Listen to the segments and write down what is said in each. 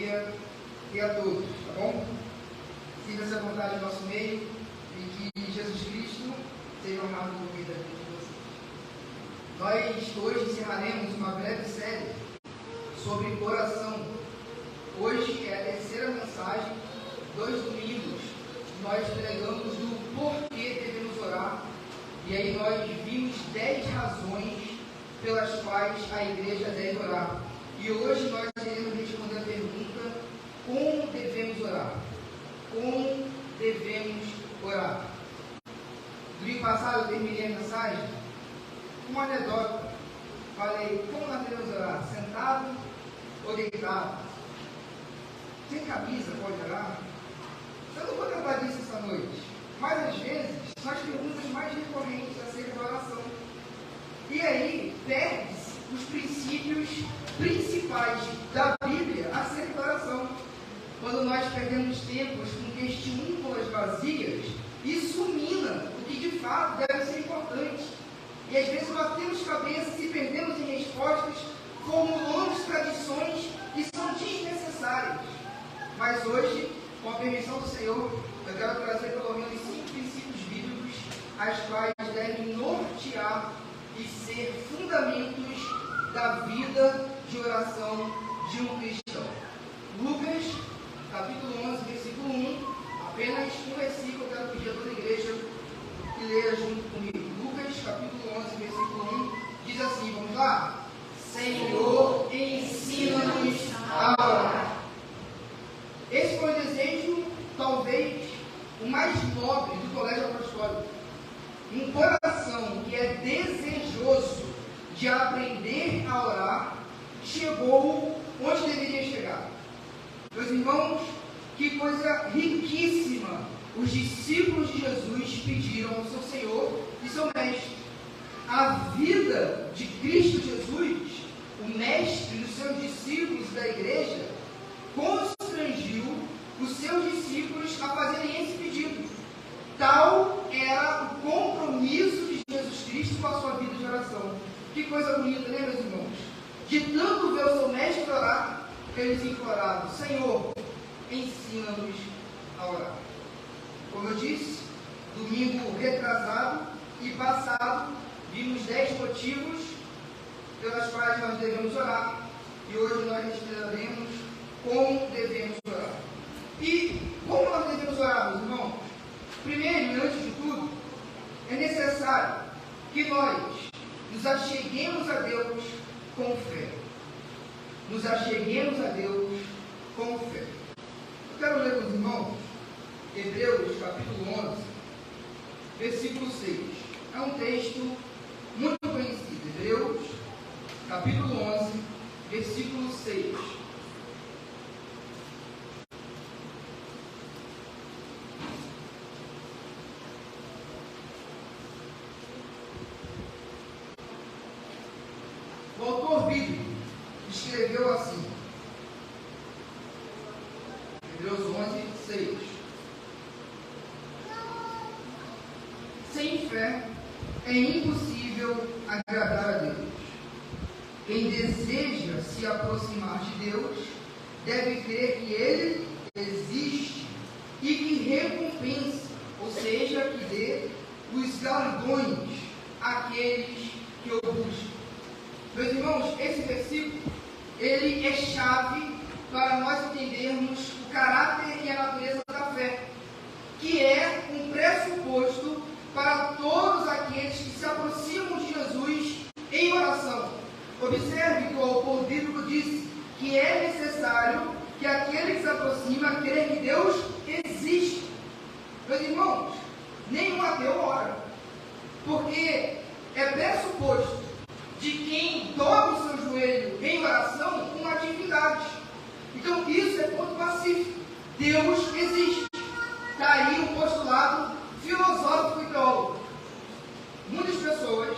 dia e a todos, tá bom? Sinta-se à vontade no nosso meio e que Jesus Cristo seja honrado com a vida de vocês. Nós hoje encerraremos uma breve série sobre oração. Hoje é a terceira mensagem, 2 domingos. Nós pregamos do porquê devemos orar. E aí nós vimos 10 razões pelas quais a igreja deve orar. E hoje nós iremos responder a pergunta: como devemos orar? Como devemos orar? Domingo passado eu terminei a mensagem com uma anedota. Falei, como nós devemos orar? Sentado ou deitado? Sem camisa pode orar? Eu não vou tratar disso essa noite. Mas às vezes, são as perguntas mais recorrentes acerca da oração. E aí, perde-se os princípios principais da Bíblia acerca da oração. Quando nós perdemos tempos com questões vazias, isso mina o que de fato deve ser importante. E às vezes batemos cabeça e perdemos em respostas, formulamos tradições que são desnecessárias. Mas hoje, com a permissão do Senhor, eu quero trazer pelo menos 5 princípios bíblicos, as quais devem nortear e ser fundamentos da vida de oração de um cristão. Lucas, capítulo 11, versículo 1, apenas um versículo eu quero pedir a toda a igreja que leia junto comigo. Lucas, capítulo 11, versículo 1, diz assim, vamos lá? Senhor, ensina-nos a orar. Esse foi o desejo, talvez, o mais nobre do colégio apostólico. Um coração que é desejoso de aprender a orar, chegou onde deveria chegar. Meus irmãos, que coisa riquíssima os discípulos de Jesus pediram ao seu Senhor e seu Mestre. A vida de Cristo Jesus, o Mestre dos seus discípulos da igreja, constrangiu os seus discípulos a fazerem esse pedido. Tal era o compromisso de Jesus Cristo com a sua vida de oração. Que coisa bonita, né, meus irmãos? De tanto ver o seu mestre orar, eles imploraram: Senhor, ensina-nos a orar. Como eu disse, domingo retrasado e passado, vimos 10 motivos pelas quais nós devemos orar. E hoje nós exploraremos como devemos orar. E como nós devemos orar, meus irmãos? Primeiro, e antes de tudo, é necessário que nós nos acheguemos a Deus com fé. Nos acheguemos a Deus com fé. Eu quero ler com os irmãos Hebreus, capítulo 11, versículo 6. É um texto muito conhecido. Hebreus, capítulo 11, versículo 6. O autor bíblico escreveu assim, Hebreus 11, 6. Sem fé é impossível agradar a Deus. Quem deseja se aproximar de Deus deve crer que Ele existe e que recompensa, ou seja, que dê os galardões àqueles que o buscam. Meus irmãos, esse versículo, ele é chave para nós entendermos o caráter e a natureza da fé, que é um pressuposto para todos aqueles que se aproximam de Jesus em oração. Observe que o autor bíblico disse que é necessário que aquele que se aproxima creia que Deus existe. Meus irmãos, nenhum ateu ora, porque é pressuposto de quem dobra o seu joelho em oração uma atividade. Então isso é ponto pacífico. Deus existe. Está aí um postulado filosófico e teólogo. Muitas pessoas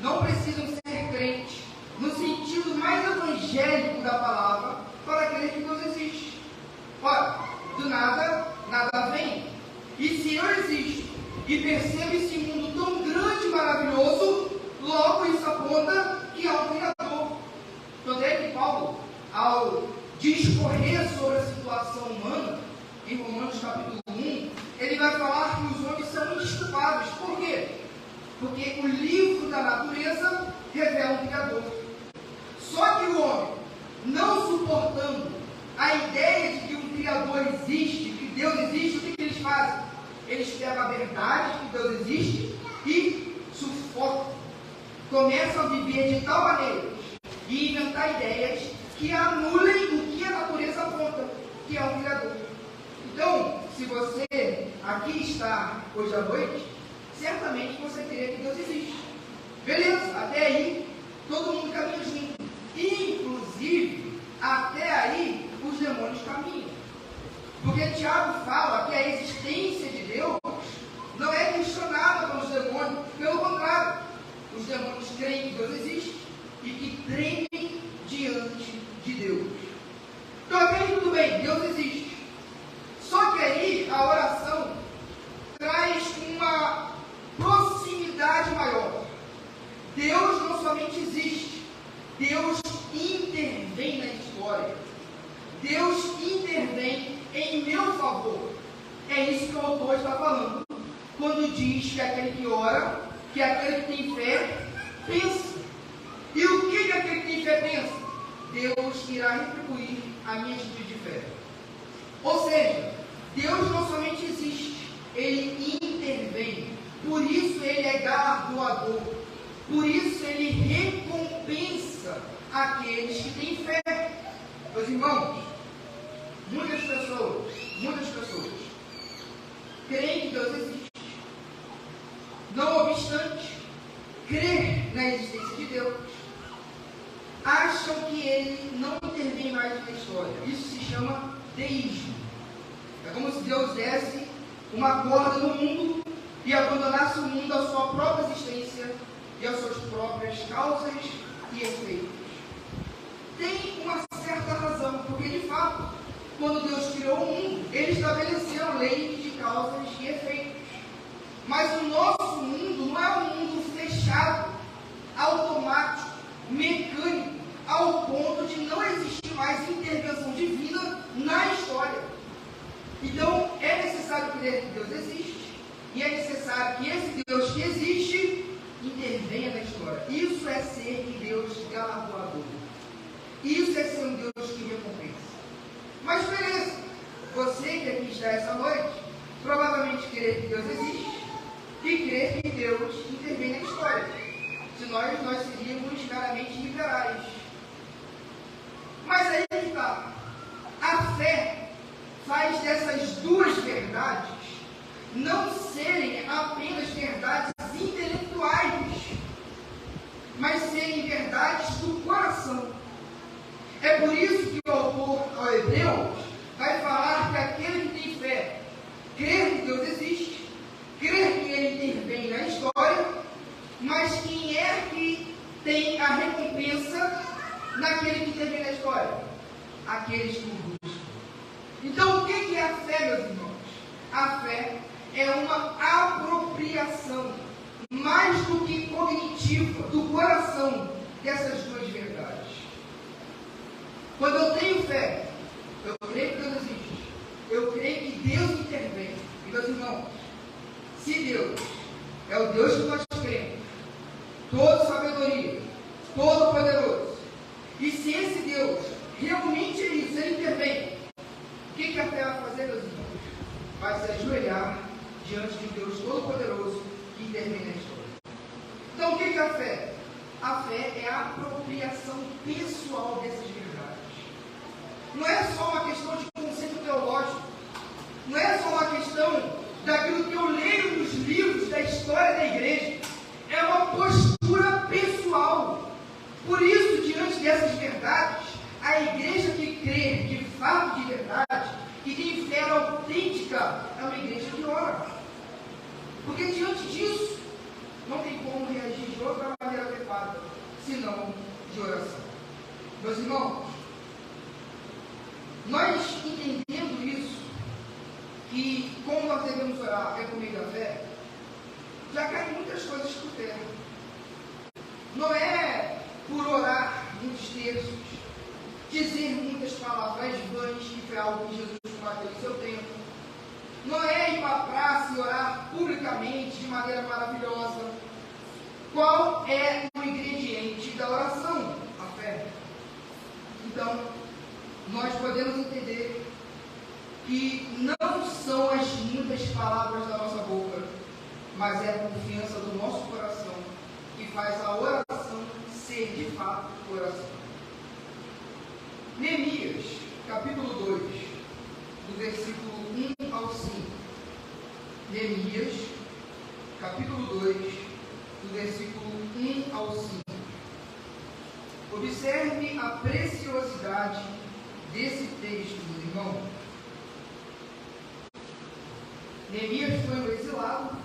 não precisam ser crentes no sentido mais evangélico da palavra para crer que Deus existe. Ora, do nada, nada vem. E se eu existo e percebo esse mundo tão grande e maravilhoso, logo isso aponta que há um Criador. Tanto é que Paulo, ao discorrer sobre a situação humana, em Romanos capítulo 1, ele vai falar que os homens são indesculpáveis. Por quê? Porque o livro da natureza revela um Criador. Só que o homem, não suportando a ideia de que um Criador existe, que Deus existe, o que eles fazem? Eles pegam a verdade que Deus existe e sufocam. Começam a viver de tal maneira e inventar ideias que anulem o que a natureza aponta, que é um Criador. Então, se você aqui está hoje à noite, certamente você crê que Deus existe. Beleza, até aí, todo mundo caminha junto. Inclusive, até aí, os demônios caminham. Porque Tiago fala que a existência de Deus não é questionada pelos demônios. Pelo contrário, os demônios creem que Deus existe e que tremem diante de Deus. Então, até aí tudo bem, Deus existe. Só que aí a oração traz uma proximidade maior. Deus não somente existe, Deus intervém na história. Deus intervém em meu favor. É isso que o autor está falando quando diz que aquele que ora, que aquele que tem fé, pensa. E o que aquele que tem fé pensa? Deus irá retribuir a minha atitude de fé. Ou seja, Deus não somente existe, Ele intervém. Por isso Ele é galardoador. Por isso Ele recompensa aqueles que têm fé. Meus irmãos, muitas pessoas creem que Deus existe. Não obstante crer na existência de Deus, acham que Ele não intervém mais na história. Isso se chama deísmo. É como se Deus desse uma corda no mundo e abandonasse o mundo à sua própria existência e às suas próprias causas e efeitos. Tem uma certa razão, porque de fato, quando Deus criou o mundo, Ele estabeleceu leis de causas e efeitos. Mas o nosso mundo não é um mundo fechado, automático, mecânico, ao ponto de não existir mais intervenção divina na história. Então, é necessário crer que Deus existe, e é necessário que esse Deus que existe intervenha na história. Isso é ser Deus galardoador. Isso é ser um Deus que recompensa. Mas beleza, você que aqui está essa noite, provavelmente crê que Deus existe e crê que Deus intervém na história. Se nós seríamos claramente liberais. Mas aí que está. A fé faz dessas duas verdades não serem apenas verdades intelectuais, mas serem verdades do coração. É por isso que o autor ao Hebreus vai falar que aquele que tem fé, crer que Deus existe, crer que Ele intervém na história, mas quem é que tem a recompensa naquele que intervém na história? Aqueles que o buscam. Então, o que é a fé, meus irmãos? A fé é uma apropriação, mais do que cognitiva, do coração dessas duas verdades. Quando eu tenho fé, eu creio que Deus existe, eu creio que Deus intervém. E, meus irmãos, se Deus é o Deus que nós cremos, todo sabedoria, todo poderoso, e se esse Deus realmente é isso, Ele intervém, o que a fé vai fazer, meus irmãos? Vai se ajoelhar diante de um Deus todo-poderoso que intervém na história. Então, o que é a fé? A fé é a apropriação pessoal dessas verdades. Não é só uma questão de conceito teológico. Não é só uma questão daquilo que eu leio nos livros da história da igreja. É uma postura pessoal. Por isso, diante dessas verdades, a igreja que crê, de fato de verdade, que tem fé autêntica, é uma igreja que ora. Porque diante disso, não tem como reagir de outra maneira adequada, senão de oração. Meus irmãos, nós entendendo isso, que como nós devemos orar é por meio da fé, já caem muitas coisas por terra. Não é por orar muitos textos, dizer muitas palavrões vãs, que foi algo que Jesus combateu em seu tempo. Não é ir para a praça e orar publicamente de maneira maravilhosa. Qual é o ingrediente da oração? A fé. Então, nós podemos entender que não são as muitas palavras da nossa boca, mas é a confiança do nosso coração que faz a oração ser de fato oração. Neemias, capítulo 2, do versículo 1 ao 5. Neemias, capítulo 2, do versículo 1 ao 5. Observe a preciosidade desse texto, meu irmão. Neemias foi um exilado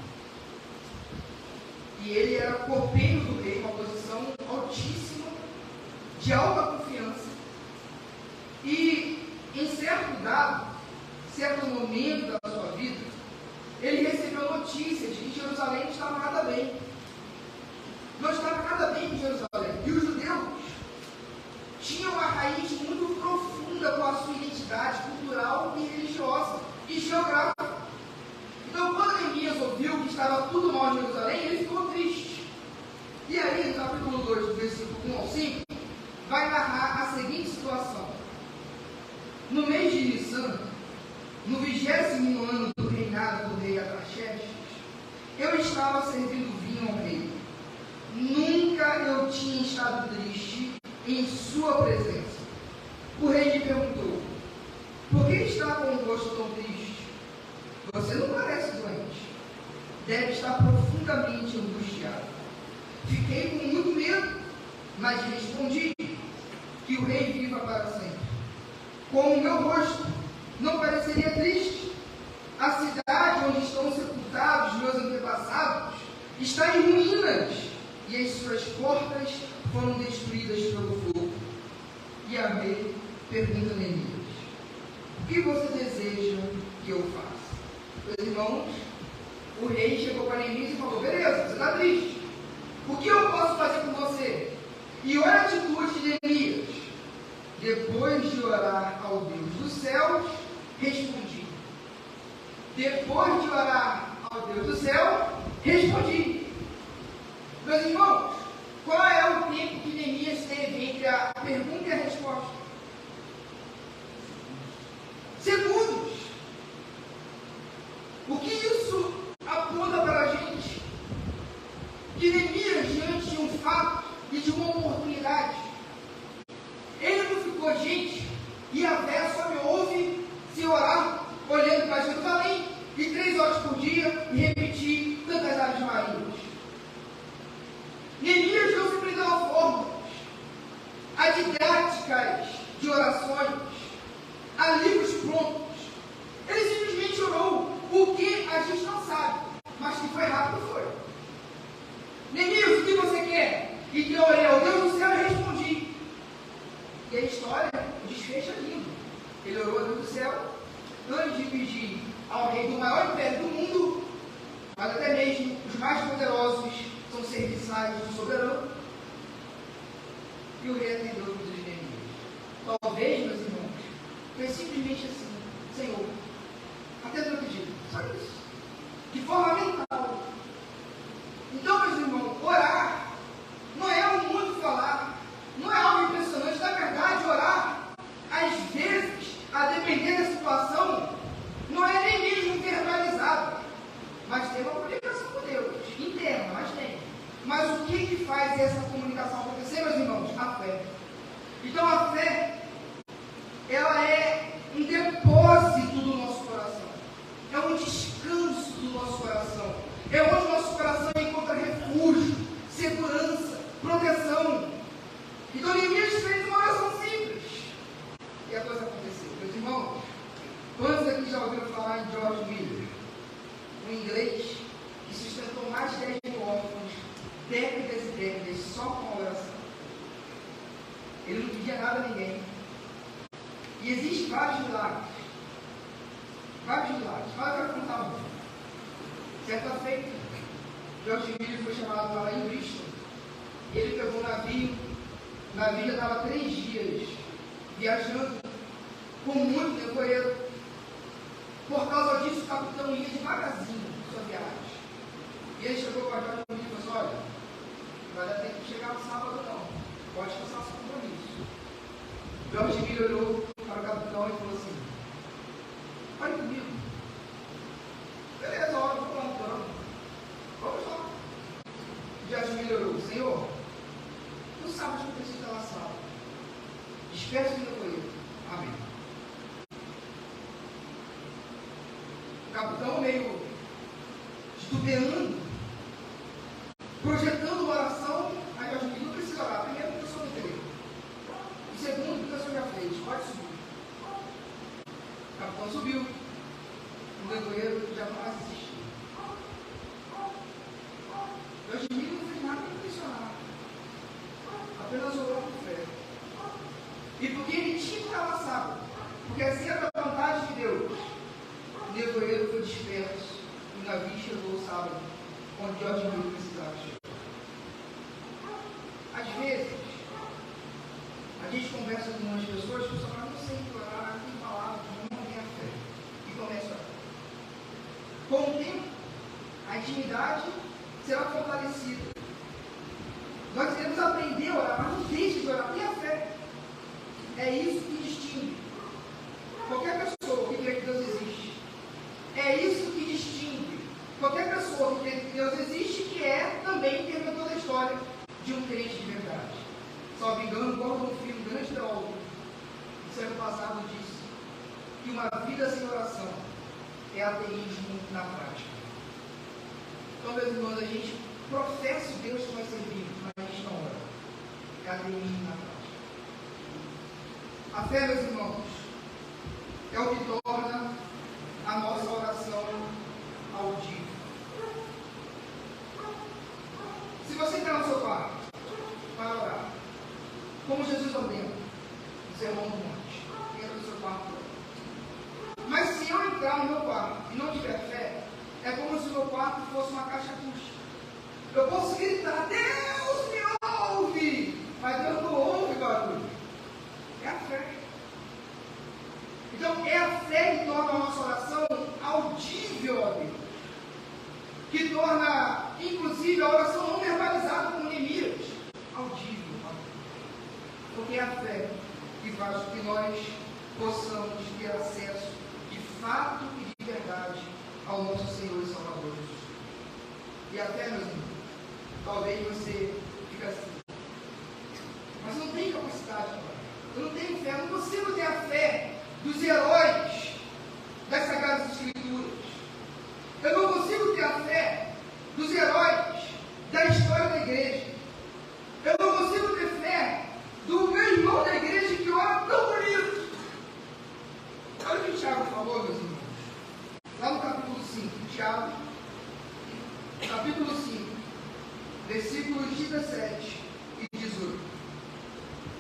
e ele era copeiro do rei, uma posição altíssima, de alta confiança. E em certo momento da sua vida, ele recebeu notícia de que Jerusalém não estava nada bem. Não estava nada bem em Jerusalém. E os judeus tinham uma raiz muito profunda com a sua identidade cultural e religiosa e geográfica. Então, quando Neemias ouviu que estava tudo mal em Jerusalém, ele ficou triste. E aí, no capítulo 2, do versículo 1 ao 5, vai narrar a seguinte situação. No mês de Nissan, no 20º ano do reinado do rei Artaxerxes, eu estava servindo vinho ao rei. Nunca eu tinha estado triste em sua presença. O rei me perguntou: por que está com o rosto tão triste? Você não parece doente. Deve estar profundamente angustiado. Fiquei com muito medo, mas respondi: que o rei viva para sempre. Com o meu rosto não pareceria triste. A cidade onde estão sepultados meus antepassados está em ruínas, e as suas portas foram destruídas pelo fogo. E a rei pergunta a Neemias: o que você deseja que eu faça? Meus irmãos, o rei chegou para Neemias e falou: beleza, você está triste. O que eu posso fazer com você? E olha a atitude de Neemias. Depois de orar ao Deus dos céus, respondi. Depois de orar ao Deus do céu, respondi. Meus irmãos, qual é o tempo que Neemias teve entre a pergunta e a resposta? Segundos. O que isso aponta para a gente? Que Neemias, diante de um fato e de uma oportunidade, ele não ficou, gente, e a fé só me ouve se orar, olhando para Jerusalém, e 3 horas por dia, e repetir tantas aves marinhas. Neemias não se prendeu a fórmulas, a didáticas de orações, a livros prontos. Ele simplesmente orou o que a gente não sabe, mas que foi rápido, foi. Neemias, o que você quer? E que eu orei ao Deus do céu e respondi. E a história, o desfecho é lindo. Ele orou ao Deus do céu, antes de pedir ao rei do maior império do mundo, mas até mesmo os mais poderosos são serviçais do soberano. E o rei atendeu o pedido de Neemias. Talvez, meus irmãos, foi simplesmente assim: Senhor, atenda o meu pedido. Só isso. De forma mental. Então, meus irmãos, orar não é um muito falar, não é algo impressionante. Na verdade, orar, às vezes, a depender da situação, não é nem mesmo verbalizado, mas tem uma comunicação com Deus, interna, mas tem. Mas o que faz essa comunicação acontecer, meus irmãos? A fé. Então, a fé, ela é um depósito do nosso coração, é um descanso do nosso coração, é onde o nosso coração encontra refúgio, segurança, proteção. Então, Neemias fez uma oração simples e a coisa aconteceu. Meus irmãos, quantos aqui já ouviram falar em George Miller, um inglês que sustentou mais de 10 mil órfãos, décadas e décadas, só com a oração? Ele não pedia nada a ninguém. E existem vários milagres. Vários milagres. Mas eu quero contar um. Certa feita, George Miller foi chamado para lá em Bristol. Ele pegou um navio. O navio já estava 3 dias viajando com muito nevoeiro. Por causa disso, o capitão ia devagarzinho na sua viagem. E ele chegou para Jorge Miller e falou assim: olha, não vai dar tempo de chegar no sábado não, pode passar o seu compromisso. Jorge Miller olhou para o capitão e falou assim: olha comigo. Beleza, olha, vou lá no plano. Vamos lá. Jorge Miller olhou: Senhor, tu sabes que eu preciso da sala. Dispersa o nevoeiro. Amém. O capitão meio titubeando, projetando uma oração, aí Jorge Miller: não precisa orar. Primeiro, porque eu sou nevoeiro. E segundo, porque o senhor já fez. Pode subir. O capitão subiu. O nevoeiro jamais existiu. Jorge Miller não fez nada para impressionar. Apenas orou com fé. E porque ele tinha que estar sábado, porque assim era a vontade de Deus, o nevoeiro foi disperso e o navio chegou sábado, onde Jorge Miller precisava chegar. Às vezes, a gente conversa com umas pessoas que falam: não sei orar, não tem palavra, não tem a fé. E começa a orar. Com o tempo, a intimidade será fortalecida. Nós queremos aprender a orar, mas não deixe de orar, tenha fé. É isso que distingue qualquer pessoa que crê que Deus existe. É isso que distingue qualquer pessoa que crê que Deus existe, que é também interventor da história de um crente de verdade. Salvo engano, Gordon Fee, um grande teólogo, no século passado, disse que uma vida sem oração é ateísmo na prática. Então, meus irmãos, a gente professa o Deus que nós servimos, mas a gente não ora. É ateísmo na prática. A fé, meus irmãos, é o que torna a nossa oração audível. Se você entrar no seu quarto para orar, como Jesus ordena no Sermão do Monte, entra no seu quarto. Mas se eu entrar no meu quarto e não tiver fé, é como se o meu quarto fosse uma caixa acústica. Eu posso gritar: Deus me ouve! Mas Deus não ouve barulho. É a fé. Então, é a fé que torna a nossa oração audível a Deus. Que torna, inclusive, a oração não verbalizada como Neemias audível a Deus. Porque é a fé que faz com que nós possamos ter acesso de fato e de verdade ao nosso Senhor e Salvador Jesus. E a fé, meus irmãos, talvez você fique assim: mas eu não tenho capacidade para orar. Eu não tenho fé, eu não consigo ter a fé dos heróis das Sagradas Escrituras. Eu não consigo ter a fé dos heróis da história da igreja. Eu não consigo ter fé do meu irmão da igreja que ora tão bonito. Olha o que o Tiago falou, meus irmãos. Lá no capítulo 5, Tiago, capítulo 5, versículos 17 e 18.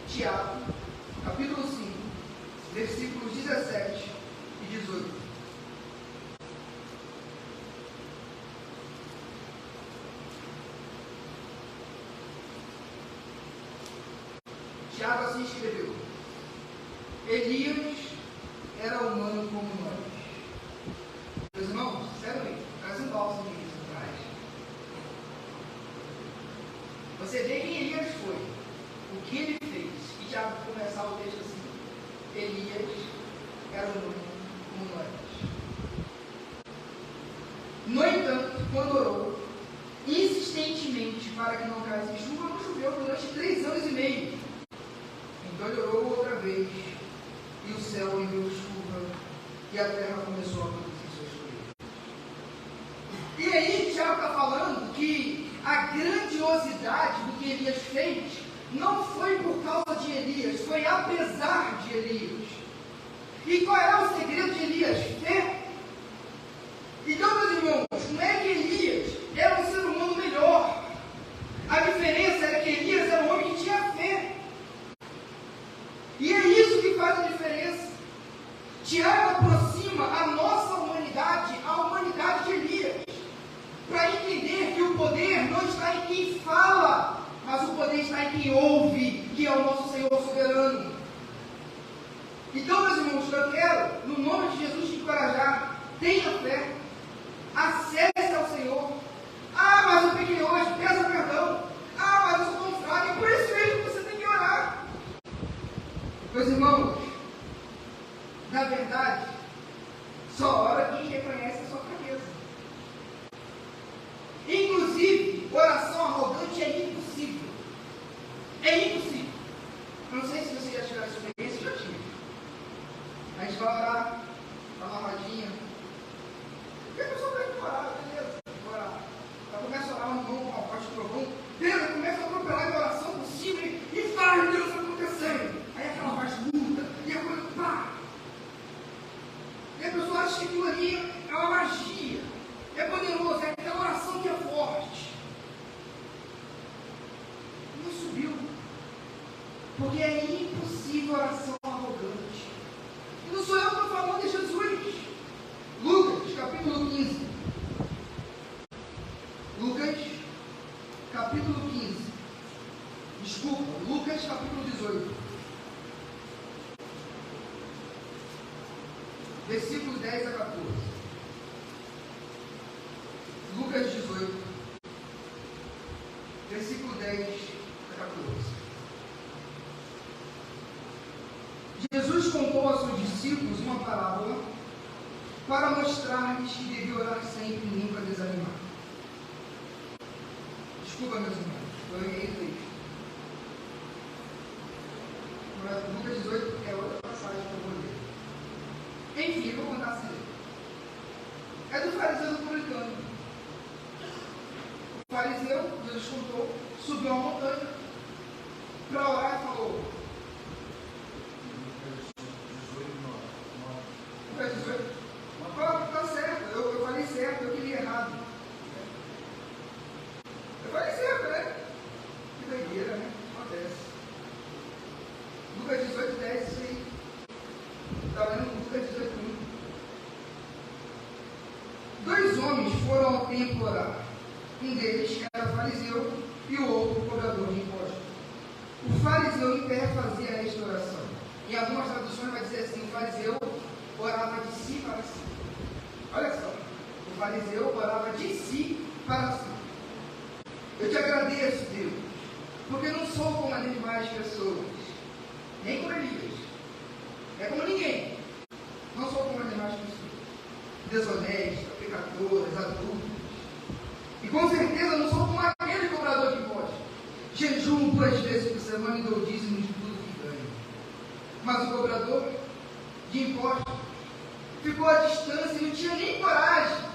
Tiago, capítulo 5, versículos 17 e 18. Tiago assim escreveu: Elias era humano como nós. Meus irmãos, sinceramente, traz um bálsamo nisso atrás. Você vê quem Elias foi, o que ele fez. E Tiago começar o texto assim: Elias era humano como nós. No entanto, quando orou insistentemente para que não caísse chuva, não choveu durante 3 anos e meio. Então ele orou outra vez, e o céu enviou chuva, e a terra começou a produzir suas colheitas. E aí Tiago está falando que a grandiosidade do que Elias fez não foi por causa de Elias, foi apesar de Elias. E qual era o segredo de Elias? Fé. Então, meus irmãos, não é que Elias era um ser humano melhor. A diferença era que Elias era um homem que tinha fé. E é isso que faz a diferença. Tiago aproxima a nossa humanidade, a humanidade de Elias, para entender que o poder não está em quem fala, mas o poder está em quem ouve, que é o nosso Senhor soberano. Então, meus irmãos, eu quero, no nome de Jesus, te encorajar. Tenha fé. Acesse ao Senhor. Ah, mas eu pequei hoje, peça perdão. Ah, mas eu sou tão fraco. É por isso mesmo que você tem que orar. Meus irmãos, na verdade, só ora quem reconhece a sua fraqueza. Inclusive, oração arrogante é impossível. É impossível. Não sei se você já tiveram essa experiência, já tive. A gente vai orar, dá uma rodinha. E a pessoa vai orar, beleza, orar. Ela começa a orar, um irmão, uma parte do trovão. Deus começa a atropelar a oração por cima e faz Deus acontecendo. Aí aquela parte muda, e a coisa pá. E a pessoa acha que aquilo ali é uma magia. É poderoso, é aquela oração que é forte. Não subiu. Porque é impossível oração arrogante. E não sou eu que estou falando, é Jesus. Lucas, capítulo 15. Lucas, capítulo 15. Desculpa, Lucas, capítulo 18. Versículo 10 a 14. Lucas 18, versículo 10 a 14. Jesus contou aos seus discípulos uma parábola para mostrar-lhes que devia orar sempre e nunca desanimar. Desculpa, meus irmãos, eu errei o texto. Lucas 18 é outra passagem que eu vou ler. Enfim, eu vou contar assim. É do fariseu e do publicano. O fariseu, Jesus contou, subiu a montanha para orar e falou. Lucas 18. Está certo, eu falei certo, eu queria errado. Eu falei certo, né? Que doideira, né? Acontece. Lucas 18, 10, isso aí. Está lendo Lucas 18, 1. 2 homens foram ao templo orar. Um deles era fariseu e o outro cobrador de impostos. O fariseu em pé fazia esta oração. Em algumas traduções vai dizer assim, o fariseu orava de si para si. Olha só, o fariseu orava de si para si. Eu te agradeço, Deus, porque não sou como as demais pessoas, nem como Elias, é como ninguém. Não sou como as demais pessoas, desonesta, pecadoras, adultas. E com certeza não sou como aquele cobrador de impostos. Jejuo 2 vezes por semana e dou dízimo de tudo que ganho. Mas o cobrador de impostos ficou à distância e não tinha nem coragem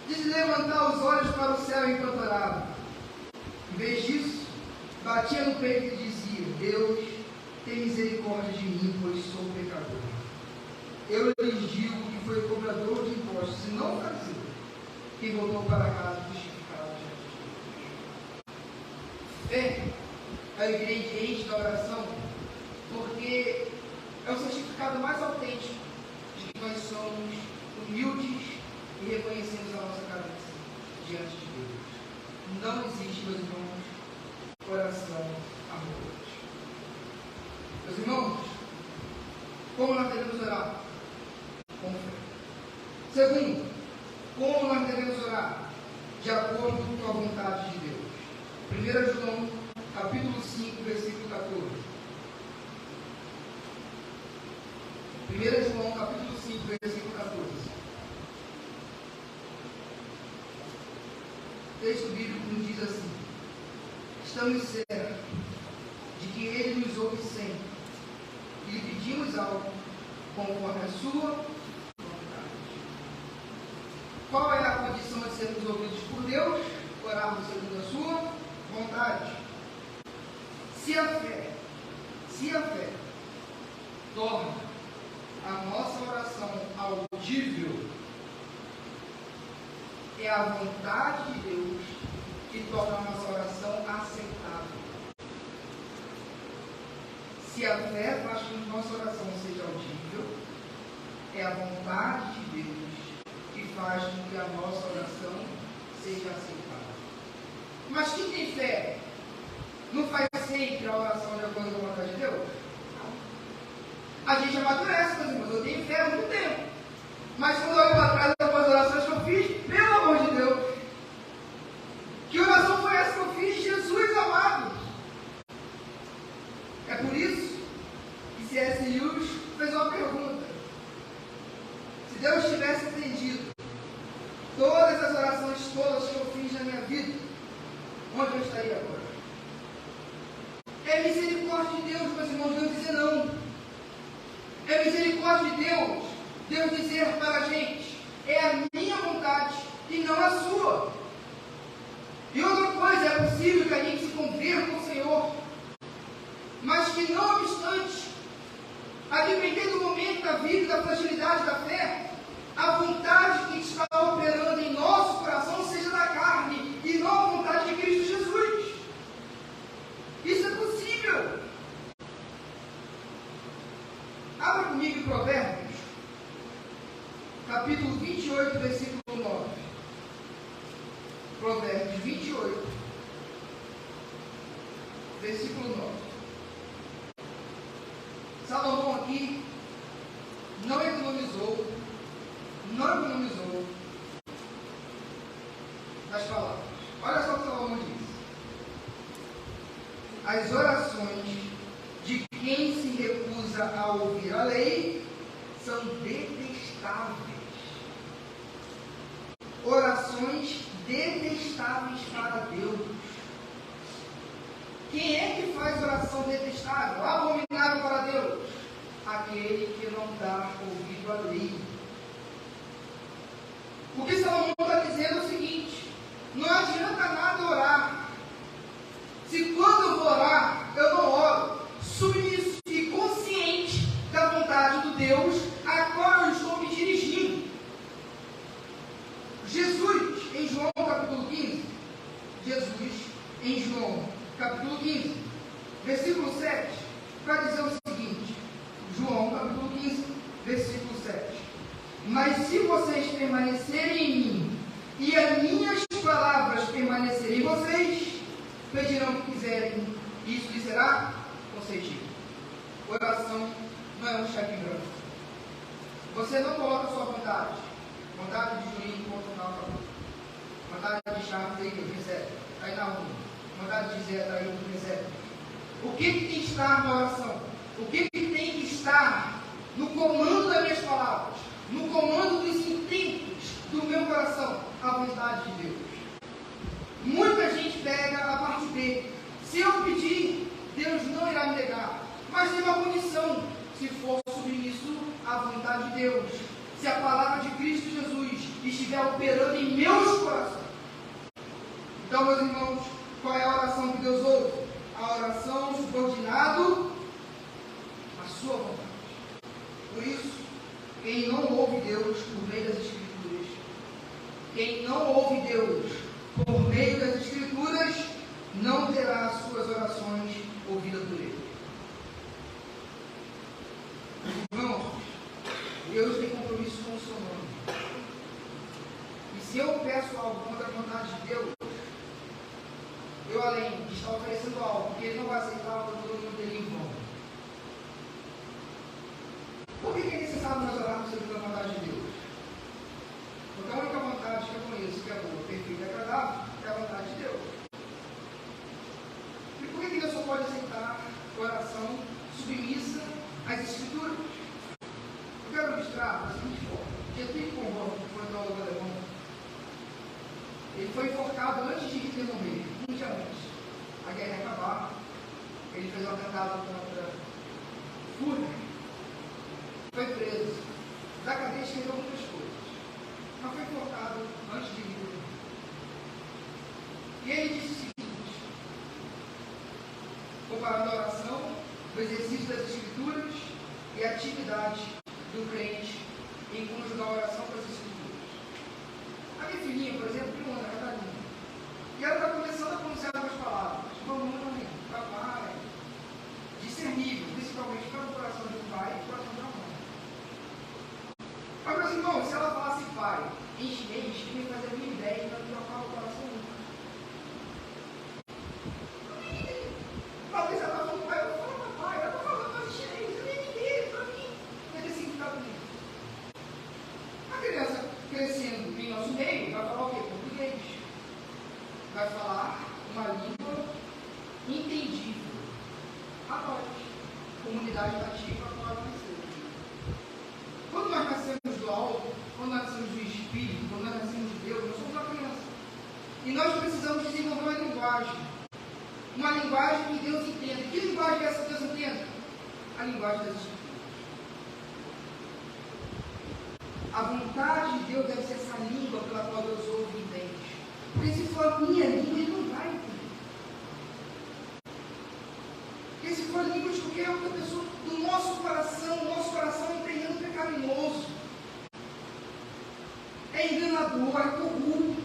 de se levantar os olhos para o céu enquanto orava. Em vez disso, batia no peito e dizia: Deus, tem misericórdia de mim, pois sou pecador. Eu lhes digo que foi o cobrador de impostos, e não o fariseu, que voltou para casa justificado diante de Deus. Fé é o ingrediente da oração, porque é o certificado mais autêntico de que nós somos humildes e reconhecemos a nossa carência diante de Deus. Não existe, meus irmãos, oração arrogante. Meus irmãos, como nós devemos orar? Com fé. Segundo, como nós devemos orar? De acordo com a vontade de Deus. 1 João, capítulo 5, versículo 14. 1 João, capítulo 5, versículo 14. O texto bíblico nos diz assim: estamos certos de que Ele nos ouve sempre, e lhe pedimos algo conforme a sua vontade. Qual é a condição de sermos ouvidos por Deus? Orarmos segundo a sua vontade. Se a fé torna a nossa oração audível, é a vontade de Deus que torna a nossa oração aceitável. Se a fé faz com que nossa oração seja audível, é a vontade de Deus que faz com que a nossa oração seja aceitável. Mas quem tem fé não faz sempre a oração de acordo com a vontade de Deus? Não. A gente amadurece, meus irmãos. Eu tenho fé há muito tempo. Mas quando eu olho para trás das orações que eu fiz, pelo amor de Deus, que oração foi essa que eu fiz? Jesus amado. É por isso que C.S. Lewis fez uma pergunta. Se Deus tivesse entendido todas as orações todas que eu fiz na minha vida, onde eu estaria agora? É misericórdia de Deus, meus irmãos, Deus dizer não. É misericórdia de Deus, Deus dizer para a gente, é a minha vontade e não a sua. E outra coisa, é possível que a gente se converta ao Senhor, mas que não obstante, a depender do momento da vida e da fragilidade da fé, a vontade que está operando em nosso coração seja da carne e não a vontade de Cristo Jesus. Isso é possível. Abra comigo em Provérbios, capítulo 28, versículo 9. Provérbios 28, versículo 9. Salomão aqui não economizou nas palavras. Olha só o que Salomão diz. As orações de quem se recusa a ouvir a lei são detestáveis. Orações detestáveis para Deus. Quem é que faz oração detestável, abominável para Deus? Aquele que não dá ouvido à lei. O que Salomão está dizendo é o seguinte: não adianta nada orar, se quando eu vou orar, eu não oro submisso e consciente da vontade do Deus a qual eu estou me dirigindo. Jesus, em João capítulo 15, capítulo 15, versículo 7, vai dizer o seguinte, João capítulo 15, versículo 7. Mas se vocês permanecerem em mim, e as minhas palavras permanecerem em vocês, pedirão o que quiserem, e isso lhes será concedido. Oração não é um cheque em branco. Você não coloca a sua vontade de Juninho, ponto final, vontade de Charles, aí, recebe, está aí na rua. Vontade de Zé, está aí, recebe. O que tem que estar na oração? O que tem que estar no comando das minhas palavras? No comando dos intentos do meu coração? A vontade de Deus. Muita gente pega a parte B. Se eu pedir, Deus não irá me negar. Mas tem uma condição: se for submisso à vontade de Deus. Se a palavra de Cristo Jesus estiver operando em meus corações. Então, meus irmãos, qual é a oração que Deus ouve? A oração subordinado à sua vontade. Por isso, quem não ouve Deus por meio das Escrituras, quem não ouve Deus por meio das Escrituras, não terá as suas orações ouvidas por Ele. Irmãos, Deus tem compromisso com o seu nome. E se eu peço algo contra a vontade de Deus, eu, além de estar oferecendo algo que Ele não vai aceitar, eu estou dando dele em vão. Por que é necessário nós orarmos segundo a vontade de Deus? Porque a única vontade que eu conheço, que é boa, perfeita e agradável, é a vontade de Deus. E por que Deus só pode aceitar oração submissa às Escrituras? Eu quero ilustrar da seguinte forma. Dietrich Bonhoeffer, que foi um teólogo alemão, ele foi enforcado antes de Hitler morrer, um dia antes. A guerra ia acabar, ele fez um atentado contra Führer. Foi preso. Da cadeia escreveu muitas coisas. Mas foi enforcado antes de Hitler. E ele disse o seguinte, comparando a oração, o exercício das Escrituras e a atividade do crente em conjugar a oração com as Escrituras. A minha filhinha, por exemplo, tem um ano, a Catalina. E ela está começando a pronunciar algumas palavras. Mamãe, papai. Discernível, principalmente para o coração de um pai e o coração de uma mãe. Mas, meus irmãos, se ela falasse pai em chinês, ninguém fazia a minha ideia para trocar o coração nunca. Talvez ela está falando pai, eu vou falar papai, ela está falando em chinês, eu nem entendo, para mim. Não tem significado nenhum. meio vai falar o quê? Português. Vai falar uma língua entendível a nós, comunidade nativa, a palavra nasceu. Quando nós nascemos do alto, quando nós nascemos do Espírito, quando nós nascemos de Deus, nós somos uma criança. E nós precisamos desenvolver uma linguagem. Uma linguagem que Deus entenda. Que linguagem é essa que Deus entenda? A linguagem das Escrituras. A vontade de Deus deve ser essa língua pela qual Deus ouve e entende. Porque se for a minha língua, Ele não vai entender. Porque se for a língua de qualquer outra pessoa, do nosso coração é um terreno pecaminoso. É enganador, é corrupto.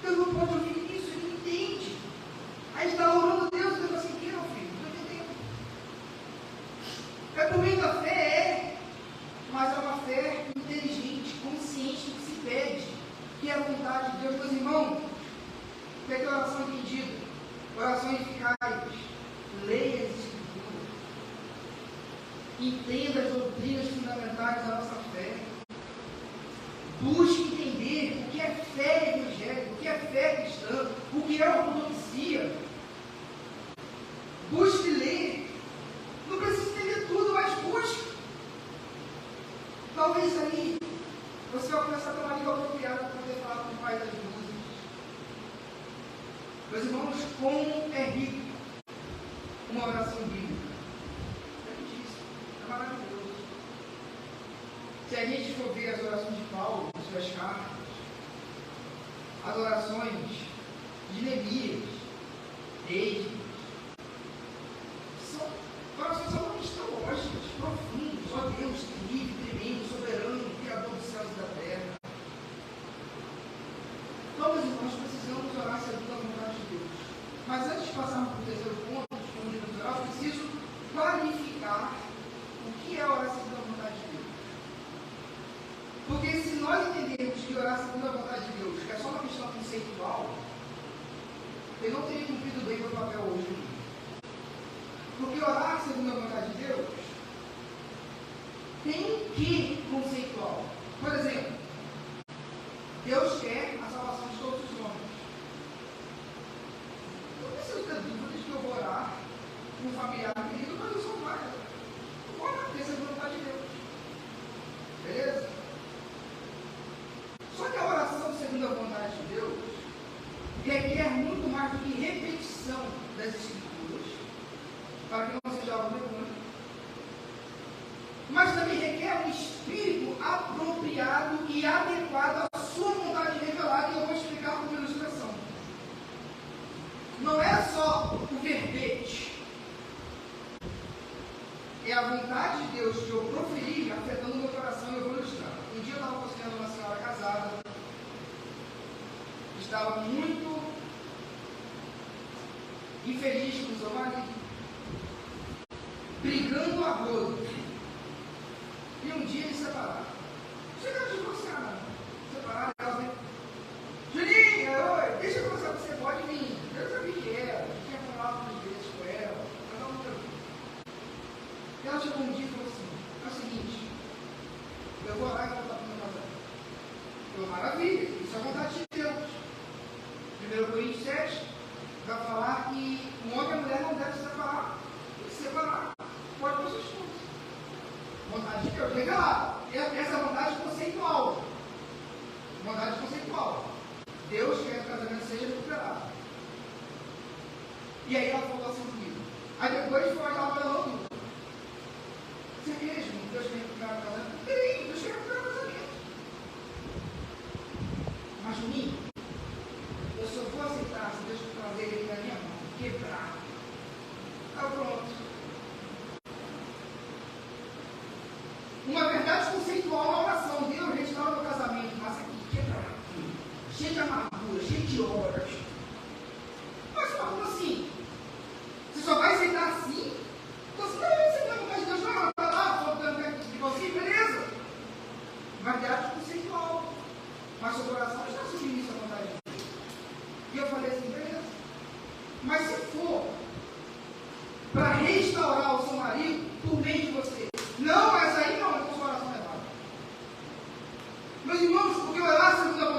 Deus não pode ouvir isso, Ele não entende. Aí está orando a Deus, Deus assim, que não, filho? Não estou entendendo. É por meio da fé, mas é uma fé inteligente, consciente do que se pede, que é a vontade de Deus. Meus irmãos, o que é oração entendida? Oração eficaz. Leia as Escrituras. Entenda as doutrinas fundamentais da nossa fé. Busque entender o que é fé evangélica, o que é fé cristã, o que é ortodoxia. Busque ler. Não precisa entender tudo, mas busque. Talvez aí você vai começar a ter uma língua apropriada para poder falar com o Pai das Luzes. Meus irmãos, como é rico uma oração bíblica. É disso. É maravilhoso. Se a gente for ver as orações de Paulo, as suas cartas, as orações de Neemias, Esdras, são orações altamente teológicas, profundas. Ó Deus, terrível, tremendo, soberano, Criador dos céus e da terra. Então, meus irmãos, precisamos orar segundo a vontade de Deus. Mas antes de passarmos para o terceiro ponto, eu preciso clarificar o que é orar segundo a vontade de Deus. Porque se nós entendermos que orar segundo a vontade de Deus é só uma questão conceitual, eu não teria cumprido bem meu papel hoje. Porque orar segundo a vontade de Deus tem um quê conceitual. Por exemplo, Deus quer a salvação de todos os homens. Eu não preciso ter dúvidas que eu vou orar um familiar querido, mas eu sou pai. Eu vou orar, essa é a vontade de Deus. Beleza? Só que a oração segundo a vontade de Deus requer muito mais do que repetição das Escrituras, para que não seja algo ruim. Mas também requer um espírito apropriado e adequado à sua vontade revelada, e eu vou explicar com uma ilustração. Não é só o verbete. É a vontade de Deus que eu proferi afetando o meu coração, e eu vou ilustrar. Um dia eu estava aconselhando uma senhora casada, que estava muito infeliz com o seu marido, brigando a rodo. E um dia eles separaram. Chegaram de divorciar, separaram, ela veio. Juninho, oi, deixa eu conversar com você, pode vir. Eu sabia que era, eu tinha falado umas vezes com ela, mas ela nunca viu. E ela chegou um dia e falou assim: é o seguinte, eu vou orar e voltar para o meu casamento. Eu, maravilha, isso é a vontade de Deus. 1 Coríntios 7 vai falar que o homem e a mulher não devem se separar. Tem que se separar. Pode com suas esposas. Vontade de Deus. Chega lá. Essa é a vontade conceitual. Vontade conceitual. Deus quer que o casamento seja recuperado. E aí ela falou assim comigo. Aí depois foi aquela para outra. Você crê, Deus quer recuperar o casamento? Creio, Deus quer recuperar o casamento. Mas Juninho, eu só vou aceitar se Deus trazer ele na minha mão, quebrar. Tá pronto. Uma verdade conceitual na oração. Deus restaura o casamento, mas aqui, quebrar. Cheio de amargura, cheio de horas. Mas como assim? Você só vai aceitar assim? Você não vai aceitar a vontade de Deus, não. Vai lá, falando de você, beleza? Verdade conceitual. Mas seu coração está submisso à vontade de Deus. E eu falei assim, beleza. Mas se for para restaurar o seu marido por meio de você, não, essa aí não, então sua oração é errada. Meus irmãos, porque orar segundo a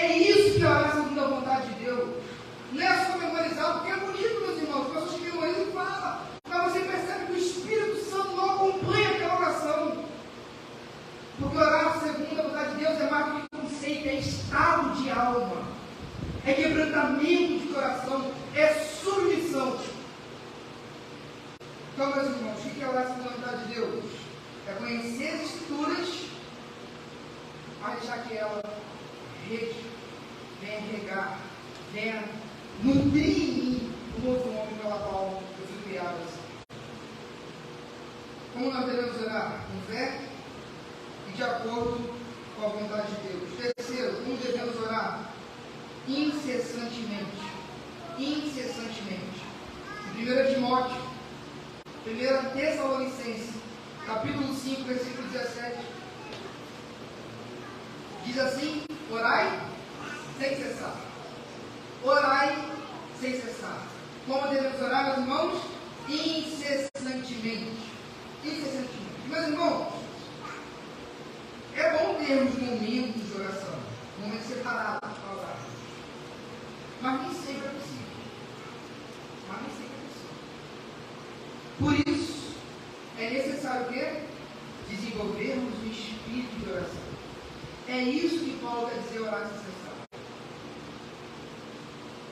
É isso que é orar segundo a vontade de Deus. Não é só memorizar, porque é bonito, meus irmãos. As pessoas que memorizam falam. Mas você percebe que o Espírito Santo não acompanha aquela oração. Porque orar segundo a vontade de Deus é mais do que conceito, é estado de alma. É quebrantamento de coração. É submissão. Então, meus irmãos, o que é orar segundo a vontade de Deus? É conhecer as Escrituras, mas deixar que ela venha regar, venha nutrir em mim o novo homem pela qual eu fui criado assim. Como nós devemos orar? Com fé e de acordo com a vontade de Deus. Terceiro, como devemos orar? Incessantemente. Incessantemente. Em 1 Timóteo, 1 Tessalonicenses, capítulo 5, versículo 17. Diz assim: orai sem cessar. Orai sem cessar. Como devemos orar, meus irmãos? Incessantemente. Incessantemente. Meus irmãos, é bom termos momentos de oração, momentos separados para orar. Mas nem sempre é possível. Por isso, é necessário o quê? Desenvolvermos o espírito de oração. É isso que Paulo quer dizer orar sem cessar.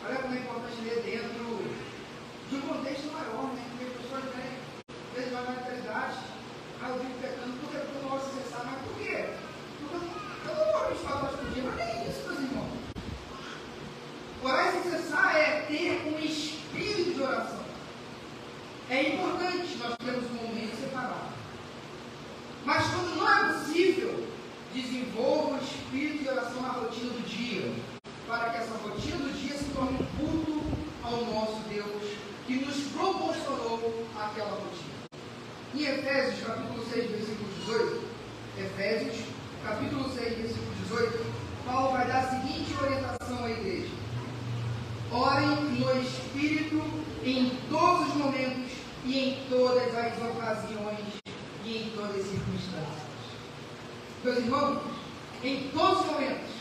Olha como é importante ler dentro de um contexto maior, né? Porque as pessoas veem a mentalidade, eu vivo pecando, porque eu não oro sem cessar. Mas por quê? Porque eu não oro 24 horas por dia, mas é isso, meus irmãos. Orar sem cessar é ter um espírito de oração. É importante nós termos um momento separado. Mas quando não é possível, desenvolva o espírito de oração na rotina do dia, para que essa rotina do dia se torne um culto ao nosso Deus, que nos proporcionou aquela rotina. Em Efésios, capítulo 6, versículo 18, Efésios, capítulo 6, versículo 18, Paulo vai dar a seguinte orientação à igreja: orem no Espírito em todos os momentos e em todas as ocasiões e em todas as circunstâncias. Meus irmãos, em todos os momentos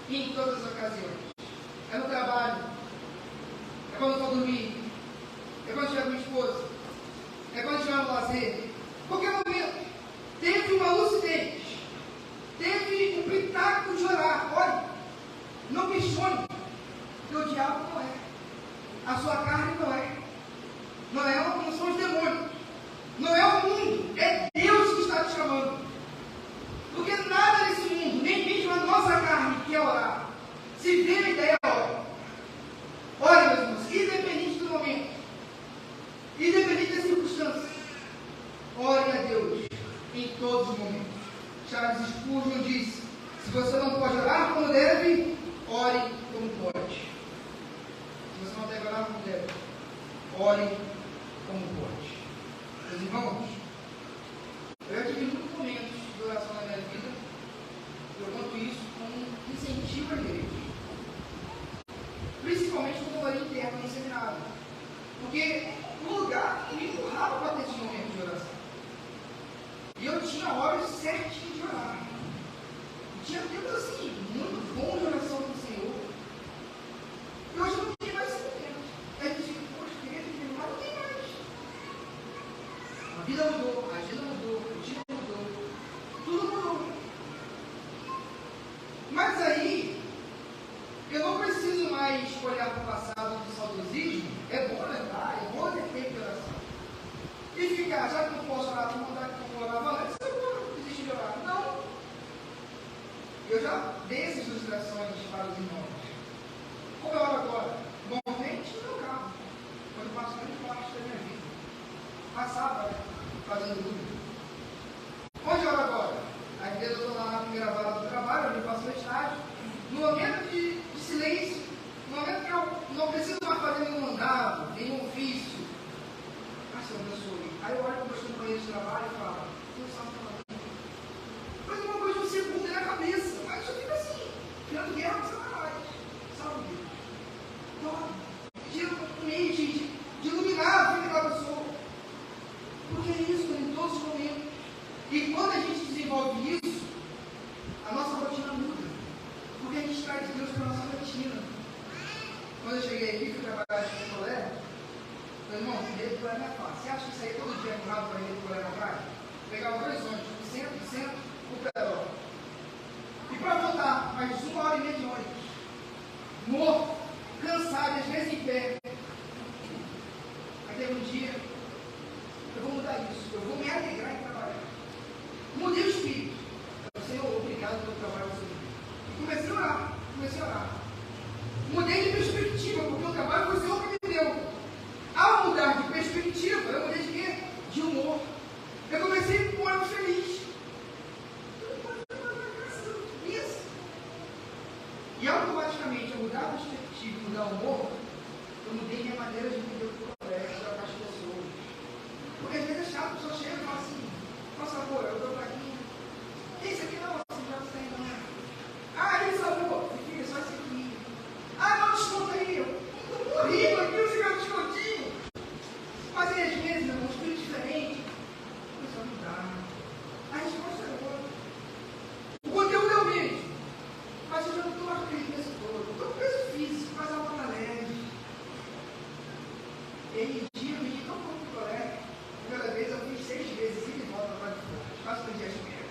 e em todas as ocasiões. É no trabalho, é quando eu estou dormindo, é quando estiver com minha esposa, é quando estiver no lazer. Qualquer momento, teve uma lucidez, teve um pitaco de orar. Olha, não questione, porque o diabo não é, a sua carne não é, não são os demônios, não é o mundo, é Deus que está te chamando. Porque nada nesse mundo, nem mesmo a nossa carne, quer orar. Se vê a ideia, ora. Ora, meus irmãos, independente do momento, independente das circunstâncias, ore a Deus em todos os momentos. Charles Spurgeon disse: se você não pode orar como deve, ore como pode. Se você não deve orar como deve, ore como pode. Meus irmãos, eu já tive muitos momentos de oração na minha vida. Eu conto isso como incentivo à igreja. Principalmente quando eu orei interno no seminário. Porque o lugar me empurrava para ter esse momento de oração. E eu tinha horas certinhas de orar. E tinha tempos assim, muito bons de oração com o Senhor. E hoje eu não tenho mais esse momento. Aí eu digo: poxa, queria ter, mas não tem mais. A vida mudou, a agenda mudou, o dia mudou, tudo mudou. Mas aí, eu não preciso mais olhar para o passado do saudosismo. É bom lembrar, é bom ter tempo de oração. E ficar, já que não posso orar, vou mandar que eu vou orar antes, eu vou desistir de orar. Não. Eu já dei essas ilustrações para os irmãos. Como eu oro agora? Normalmente no meu carro, quando eu passo grande parte da minha vida. Passava fazendo tudo. Onde eu oro agora? Às vezes eu estou lá na primeira vara do trabalho, onde eu faço o estágio. No momento de silêncio, no momento que eu não preciso mais fazer nenhum mandado, nenhum ofício. Senhor, abençoe. Aí eu olho para os meus companheiros de trabalho e falo: Deus sabe falar. Mas uma coisa no segundo na cabeça. Mas eu fico assim, criando guerra com Satanás. Salve Deus. Então, um meio de iluminar a vida da pessoa. Porque é isso, em todos os momentos. E quando a gente desenvolve isso, a nossa rotina muda. Porque a gente traz Deus para a cheguei aqui, fui trabalhar de colé, meu irmão, rede de colé não é fácil. Você acha que sair todo dia empurrado para rede de colé na praia? Pegar o horizonte, o centro, o Peró. E para voltar, mais 1h30 de ônibus. Morto, cansado, às vezes em pé. Aí teve um dia, eu vou mudar isso, eu vou me alegrar em trabalhar. Mudei o espírito. Senhor, obrigado pelo trabalho do Senhor. E comecei a orar. Mudei de perspectiva, porque o trabalho foi o Senhor que me deu. Ao mudar de perspectiva, eu mudei de quê? De humor. Eu comecei com um ano feliz. Isso. E automaticamente, ao mudar a perspectiva e mudar o humor, eu mudei minha maneira de viver o progresso, tratar as pessoas. Porque às vezes é chato, a pessoa chega e fala assim, nossa, pô, eu estou aqui. Esse aqui não, assim, já não tem não. Ah, isso, amor, filho, só esse aqui. Ah, não, desconta aí. Eu estou morrendo aqui, o cigarro descontinho. Mas aí, às vezes, um espírito diferente, a pessoa não dá. A resposta é outra. O conteúdo é o mesmo. Mas eu já não estou mais com aquele peso todo. Estou com peso físico, mas a bola leve. E aí, dia, o menino não foi pro colégio. A primeira vez eu fiz 6 vezes, ida e volta para de fora. Quase perdi as pernas.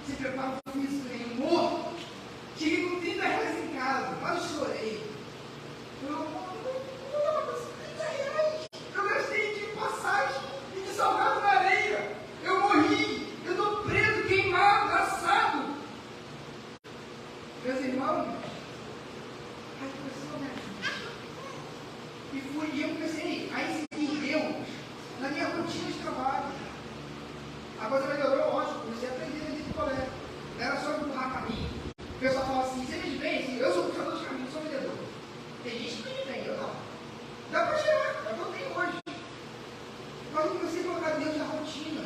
Se prepara o físico nenhum. Morto. Cheguei com R$30 em casa. Quase chorei. Eu não dava R$30. Eu gastei de passagem e de salgado na areia. Eu morri. Eu estou preso, queimado, assado. Meus irmãos, aí começou, né? E eu comecei a seguir Deus na minha rotina de trabalho. A coisa melhorou, lógico, comecei a aprender dentro do colégio. Não era só empurrar caminho. O pessoal fala assim, você me bem? Assim, eu sou puxador de caminho, sou vendedor. Tem gente que me bem, eu não. Dá para chegar, é o que eu tenho hoje. Mas eu comecei a colocar Deus na rotina.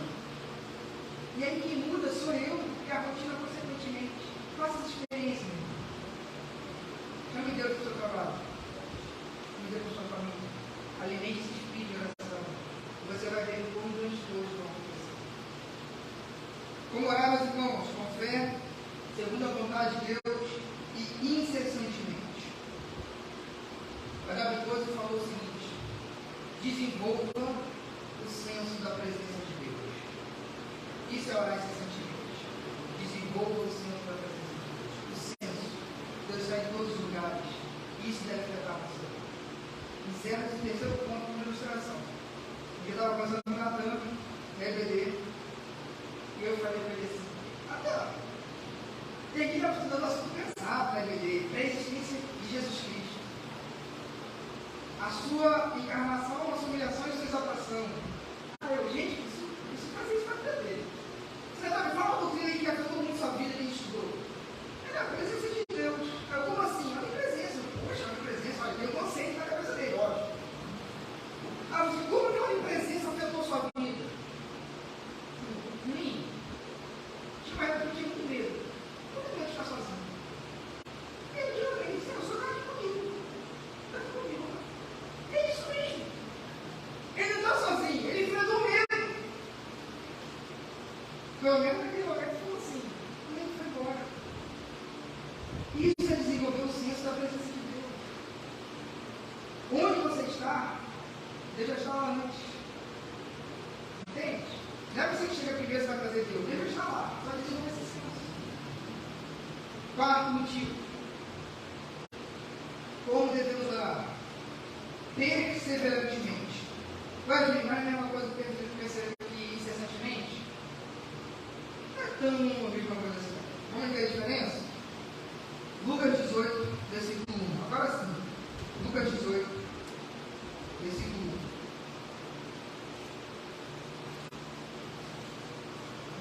E aí quem muda sou eu e a rotina consequentemente. Faça essa experiência, meu irmão. Chame Deus para o seu trabalho. Chame Deus para a sua família. Alimente esse espírito de oração. E você vai ver como grandes coisas vão acontecer. Como orar, meus irmãos, com fé, segundo a vontade de Deus e incessantemente. O H.B. falou o seguinte: desenvolva o senso da presença de Deus. Isso é orar incessantemente. Desenvolva o senso da presença de Deus. O senso. Deus está em todos os lugares. Isso deve afetar você. Encerra esse terceiro ponto de ilustração. Eu estava pensando no Natan, na EBD, e eu falei para ele assim, Natan, tem aqui para estudar nosso pensado na EBD, para a existência de Jesus Cristo. A sua encarnação, a sua humilhação e a sua exaltação. Gente, isso faz isso para a dele. Você sabe, fala uma doutrina aí que afeta todo mundo sua vida que a gente estudou. É a presença de Deus. Como assim? A minha presença. Poxa, a minha presença, olha, tem um conceito na cabeça dele, óbvio. Como que a minha presença afetou sua vida? Ruim. Tipo, eu tinha muito medo. Muito medo de ficar sozinho. Eu disse, eu sou aqui comigo. Está aqui comigo. É isso mesmo. Ele não está sozinho, ele enfrentou medo. Pelo menos naquele lugar que falou assim, o medo foi embora. Isso é desenvolver o senso da presença de Deus. Onde você está, Deus já está lá antes. Entende? Não é você que chega primeiro e vai trazer Deus. Deus já está lá. Só desenvolver esse senso. Quarto motivo. Como devemos orar? Perseverantemente. Vai ver, mas não é a mesma coisa que perceber aqui incessantemente? Não é tão horrível uma coisa assim. Vamos ver a diferença? Lucas 18, versículo 1. Agora sim. Lucas 18, versículo 1.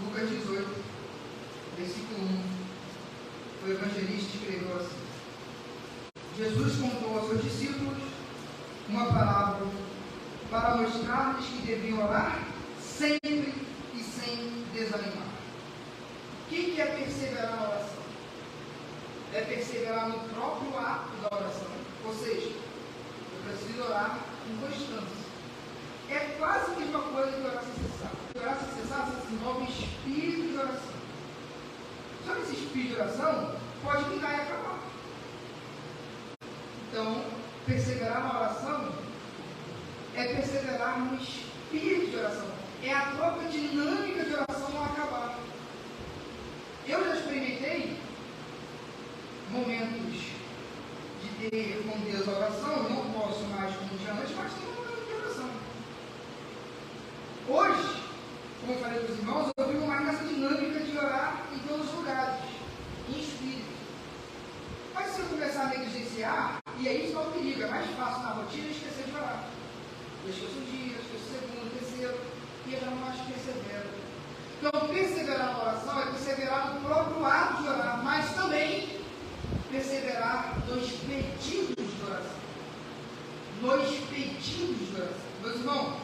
Lucas 18, versículo 1. O evangelista escreveu assim: Jesus contou aos seus discípulos uma parábola para mostrar-lhes que deviam orar sempre e sem desanimar. O que é perseverar na oração? É perseverar no próprio ato da oração. Ou seja, eu preciso orar com constância. É quase a mesma coisa que orar sem cessar. Orar sem cessar se desenvolve espírito de oração. Só que esse espírito de oração pode ficar e acabar. Então, Perseverar na oração é perseverar no espírito de oração. É a própria dinâmica de oração não acabar. Eu já experimentei momentos de ter com Deus a oração, não posso mais como tinha antes, mas tenho um momento de oração. Hoje, como eu falei para os irmãos, eu vivo mais nessa dinâmica de orar em todos os lugares, em espírito. Mas se eu começar a negligenciar, e aí isso é um perigo, é mais fácil na rotina esquecer de orar. Eu esqueço um dia, eu esqueço o segundo, o terceiro, e eu já não mais persevero. Então, perseverar na oração é perseverar no próprio ato de orar, mas também perseverar nos pedidos de oração. Nos pedidos de oração. Meus irmãos,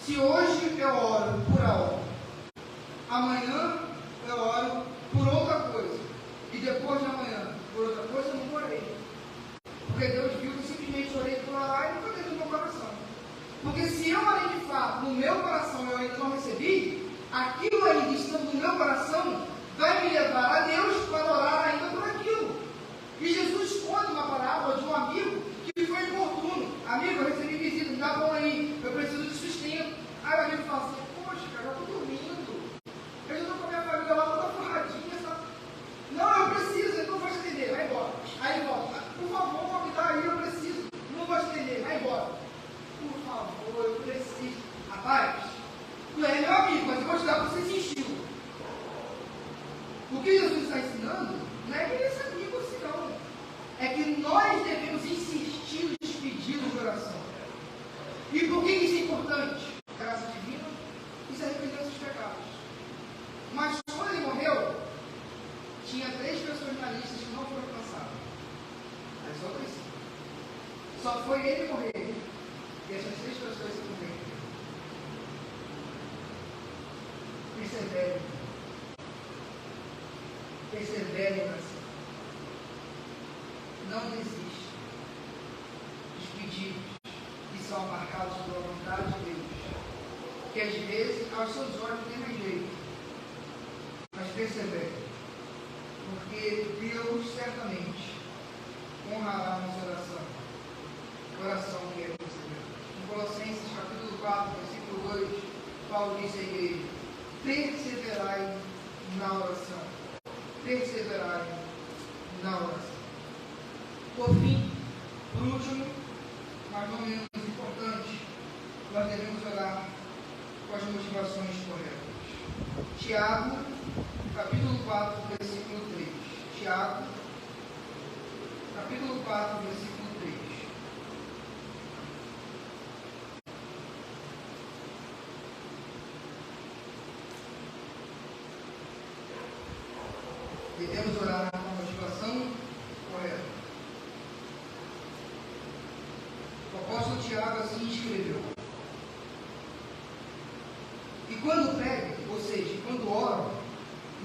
se hoje eu oro por algo, amanhã eu oro por outra coisa, e depois de amanhã por outra coisa, eu não orei. Porque Deus viu que simplesmente orei por orar e não foi dentro do meu coração. Porque se eu orei de fato no meu coração e eu ainda não recebi, aquilo ainda estando no meu coração vai me levar a Deus para orar ainda por aquilo. E Jesus conta uma parábola de um amigo que foi importuno. Amigo, eu recebi visita, me dá pão aí, eu preciso de sustento. Aí o amigo fala assim, poxa, cara, eu estou dormindo. Eu já estou com a minha família lá toda forradinha, sabe? Não, eu preciso, eu não vou estender, vai embora. Aí volta, por favor, me dá aí, eu preciso. Não vou estender, vai embora. Por favor, eu preciso. Rapaz, tu é meu amigo, mas eu vou te dar para você insistir. O que Jesus está ensinando não é que ele é esse amigo assim, não. É que nós devemos insistir nos pedidos de oração. E por que isso é importante? Graça divina e se arrepender dos pecados. Mas quando ele morreu, tinha 3 pessoas na lista que não foram alcançadas. As outras sim. Só foi ele morrer. E essas 3 pessoas se converteram. Perseverem. Perseverem em oração. Não desista dos pedidos que são marcados pela vontade de Deus. Que às vezes, aos seus olhos, não tem mais jeito. Mas persevere. Porque Deus certamente honrará a nossa oração. Oração que é perseverante. Em Colossenses capítulo 4, versículo 2, Paulo disse à igreja: perseverai na oração. Perseverai na oração. Por fim, por último, mas não menos importante, nós devemos orar com as motivações corretas. Tiago, capítulo 4, versículo 3. Tiago, capítulo 4, versículo 3. Devemos orar com a motivação correta. O apóstolo Tiago assim escreveu: e quando pedem, ou seja, quando oram,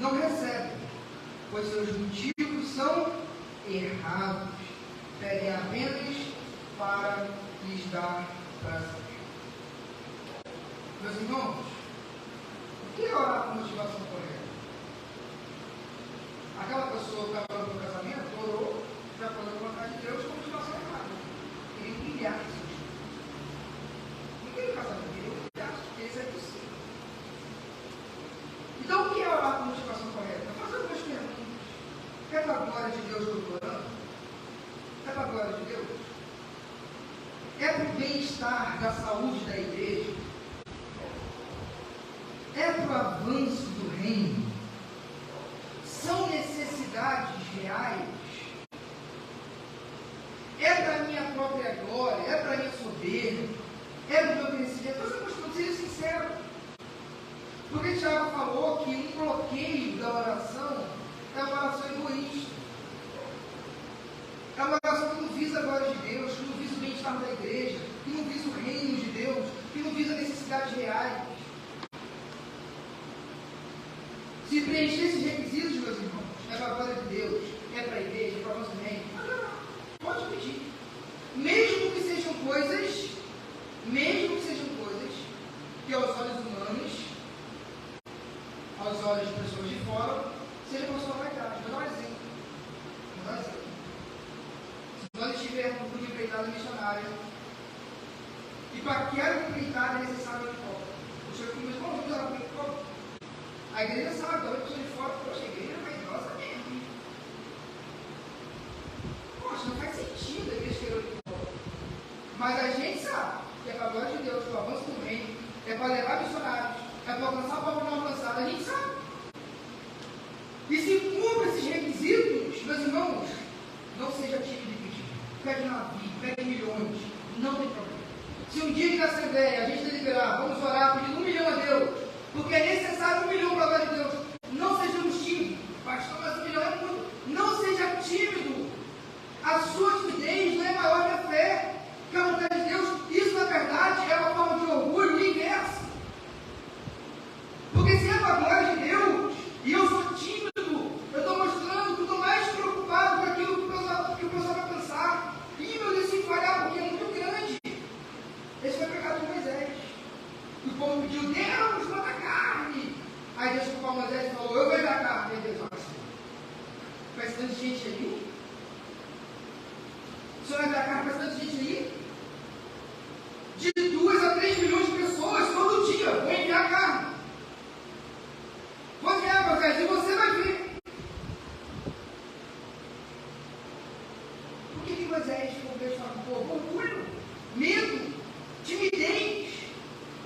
não recebem, pois seus motivos são errados. Pedem apenas para lhes dar prazer. Meus irmãos, o que é orar com motivação correta? Aquela pessoa que está falando do casamento, orou, já falou com a vontade de Deus, com motivação errada. Queria humilhar seus filhos. Não queria casamento, queria humilhar, porque isso é possível. Então, o que é orar com motivação correta? Fazer algumas perguntas. É para a glória de Deus que eu estou orando? É para a glória de Deus? É para o bem-estar da saúde da igreja? É para o avanço do reino? São necessidades reais? É para a minha própria glória? É para a minha soberba? É para o meu crescimento? Mas eu gosto de ser sincero. Porque Tiago falou que um bloqueio da oração é uma oração egoísta. É uma oração que não visa a glória de Deus, que não visa o bem-estar da igreja, que não visa o reino de Deus, que não visa necessidades reais. Se preencher esses requisitos, meus irmãos, é para a glória de Deus, é para a igreja, é para o nosso reino. Pode pedir. Mesmo que sejam coisas que aos olhos humanos, aos olhos de pessoas de fora, seja com a sua vaidade. Vou dar um exemplo. Se nós estivermos no E para que a comunidade é necessário de fora. O senhor diz, vamos usar o fora. A igreja sabe, a pessoa de fora, poxa, a igreja é vaidosa mesmo. Poxa, não faz sentido a igreja querer de fora. Mas a gente sabe que é para a glória de Deus, para o avanço do reino, é para levar missionários, é para alcançar o povo não alcançado, a gente sabe. E se cumpre esses requisitos, meus irmãos, não seja tímido de pedir. Pede navio, pede milhões, não tem problema. Se um dia na Assembleia a gente deliberar, vamos orar pedindo 1 milhão a Deus, porque é necessário 1 milhão para a glória de Deus, não sejamos tímidos. Pastor, mas 1 milhão é muito. Não seja tímido. A sua timidez não é maior que a fé, que a vontade de Deus. Isso, na verdade, é uma forma de orgulho no inverso. Porque se é para a glória de Deus, e eu sou tímido, eu estou mostrando que eu estou mais preocupado com aquilo que o pessoal vai pensar. E meu Deus, se falhar, porque é muito grande. Esse foi o pecado de Moisés. O povo pediu, Deus, mata carne. Aí Deus culpou Moisés e falou, eu vou dar carne. Aí Deus, olha, faz tanta gente ali. O senhor vai dar carne, faz tanta gente ali. De 2 a 3 milhões de pessoas, todo dia, vou enviar carne. Vou enviar, Moisés, e você vai ver. Por que Moisés ficou Deus falar com o povo? Orgulho, medo, timidez.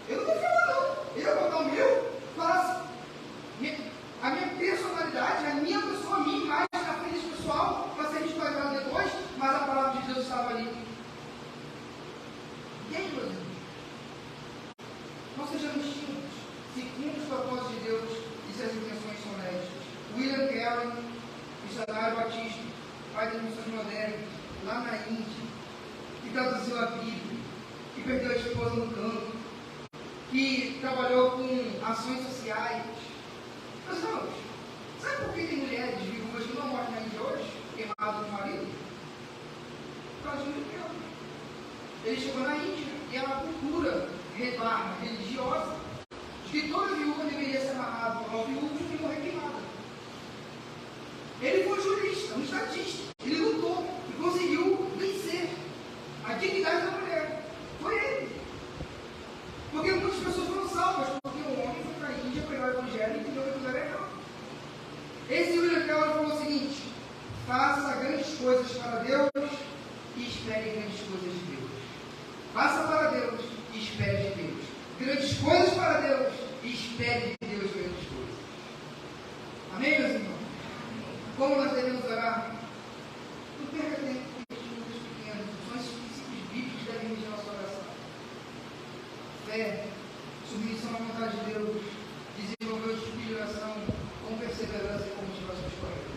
Eu não confio não. Eu vou botar o meu, falar assim, a minha personalidade, a minha pessoa, a minha imagem na frente do pessoal, para ser desqualificada depois, mas a palavra de Deus estava ali. E aí, meus irmãos? Não sejamos tímidos. Se cumpre os propósitos de Deus e se as intenções são honestas. William Carey, missionário batista, pai das missões modernas, lá na Índia, que traduziu a Bíblia, que perdeu a esposa no campo, que trabalhou com ações sociais. Meus irmãos, sabe por que tem mulheres viúvas que não morrem na Índia hoje, queimadas no marido? Por causa de William Carey. Ele chegou na Índia e era uma cultura religiosa de que toda viúva deveria ser amarrada ao viúvo e morrer queimada. Ele foi jurista, um estatista. Ele lutou e conseguiu vencer a dignidade da mulher. Foi ele. Porque muitas pessoas foram salvas, porque o homem foi para a Índia pregar o evangelho e entendeu que aquilo era errado. Esse William Carey falou o seguinte: faça grandes coisas para Deus e espere grandes coisas de Deus. Faça para Deus e espere de Deus. Grandes coisas para Deus e espere de Deus grandes coisas. Amém, meus irmãos? Como nós devemos orar? Não perca tempo com coisas pequenas. São esses princípios bíblicos que devem reger nossa oração. Fé, submissão à vontade de Deus, desenvolver o tipo de oração com perseverança e com motivações corretas.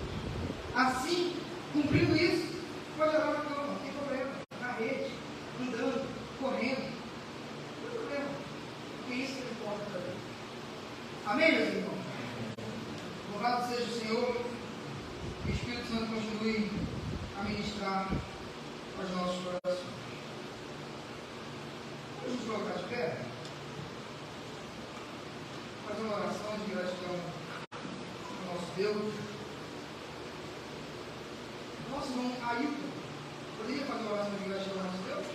Assim, cumprindo isso, pode orar na cama, não tem problema, na rede, andando, correndo, não tem problema, porque isso que importa para Deus. Amém, meus irmãos? Louvado seja o Senhor, que o Espírito Santo continue a ministrar aos nossos corações. Vamos nos colocar de pé, fazer uma oração de gratidão ao nosso Deus. Nosso irmão Ailton, poderia fazer uma oração de gratidão ao nosso Deus?